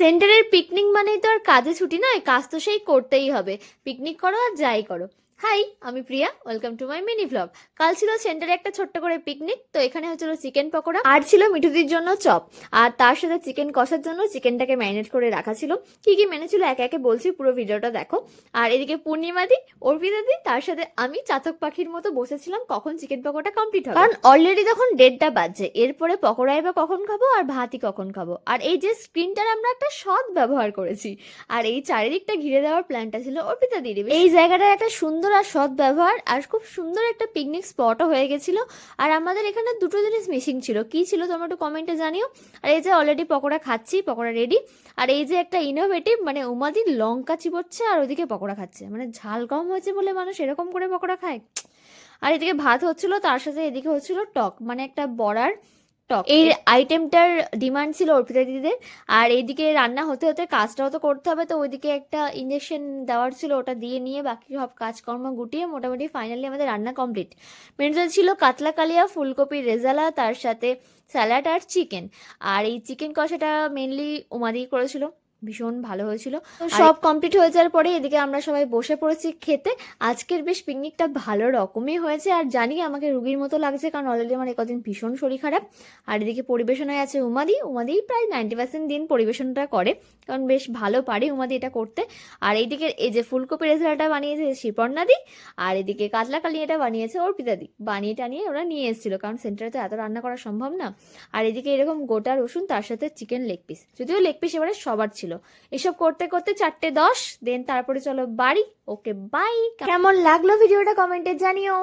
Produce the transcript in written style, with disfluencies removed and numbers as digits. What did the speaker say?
সেন্টারের পিকনিক মানেই তো আর কাজে ছুটি নয়, কাজ তো সেই করতেই হবে। পিকনিক করো আর যাই করো। হাই, আমি Priya, welcome to my mini vlog. কাল ছিল সেন্টারে একটা ছোট্ট করে পিকনিক, তো এখানে হচ্ছিল চিকেন পকোড়া আর ছিল মিঠুদির জন্য চপ, আর তার সাথে চিকেন কষার জন্য চিকেনটাকে ম্যারিনেট করে রাখা ছিল। কি কি মেনু ছিল একে একে বলছি, পুরো ভিডিওটা দেখো। আর এদিকে পূর্ণিমাদি, অর্পিতাদি, তার সাথে আমি চাতক পাখির মতো বসেছিলাম কখন চিকেন পকোড়া কমপ্লিট হবে, কারণ অলরেডি তখন 1:30 বাজছে। এরপরে পকোড়াই বা কখন খাবো আর ভাতই কখন খাবো। আর এই যে স্ক্রিনটার আমরা একটা সৎ ব্যবহার করেছি, আর এই চারিদিকটা ঘিরে দেওয়ার প্ল্যানটা ছিল অর্পিতা দিদি। এই জায়গাটার একটা সুন্দর আর সৎ ব্যবহার আর খুব সুন্দর একটা পিকনিক স্পটও হয়ে গেছিল। আর আমাদের এখানে দুটো জিনিস মিসিং ছিল, কি ছিল তোমরা একটু কমেন্টে জানিও। আর এই যে অলরেডি পকোড়া খাচ্ছি, পকোড়া রেডি। আর এই যে একটা ইনোভেটিভ, মানে উমাদি লঙ্কা চিবোচ্ছে আর ওদিকে পকোড়া খাচ্ছে, মানে ঝাল কম হয়েছে বলে মানুষ এরকম করে পকোড়া খায়। আর এদিকে ভাত হচ্ছিল, তার সাথে এদিকে হচ্ছিল টক, মানে একটা বড়ার টক। এই আইটেমটার ডিমান্ড ছিল অর্পিতা দিদিদের। আর এইদিকে রান্না হতে হতে কাজটাও তো করতে হবে, তো ওইদিকে একটা ইঞ্জেকশন দেওয়ার ছিল, ওটা দিয়ে নিয়ে বাকি সব কাজকর্ম গুটিয়ে মোটামুটি ফাইনালি আমাদের রান্না কমপ্লিট। মেনুতে ছিল কাতলা কালিয়া, ফুলকপির রেজালা, তার সাথে স্যালাড আর চিকেন। আর এই চিকেন কষাটা মেনলি উমাদি করেছিল, ভীষণ ভালো হয়েছিল। তো সব কমপ্লিট হয়ে যাওয়ার পরে এদিকে আমরা সবাই বসে পড়েছি খেতে। আজকের বেশ পিকনিকটা ভালো রকমই হয়েছে, আর জানি আমাকে রুগীর মতো লাগছে, কারণ অলরেডি আমার একদিন ভীষণ শরীর খারাপ। আর এদিকে পরিবেশনায় আছে উমাদি। উমাদি প্রায় 90% দিন পরিবেশনটা করে, কারণ বেশ ভালো পারে উমাদি এটা করতে। আর এইদিকে এই যে ফুলকপি রেজালাটা বানিয়েছে শিপর্ণাদি, আর এদিকে কাতলা কালিয়াটা বানিয়েছে অর্পিতাদি। বানিয়ে টানিয়ে ওরা নিয়ে এসেছিল, কারণ সেন্টারে তো এত রান্না করা সম্ভব না। আর এদিকে এরকম গোটা রসুন, তার সাথে চিকেন লেগ পিস, যদিও লেগ পিস এবারে সবার ছিল। এসব করতে করতে 4:10 দেন তারপরে চলো বাড়ি। Okay bye. কেমন লাগলো ভিডিওটা কমেন্টে জানিও।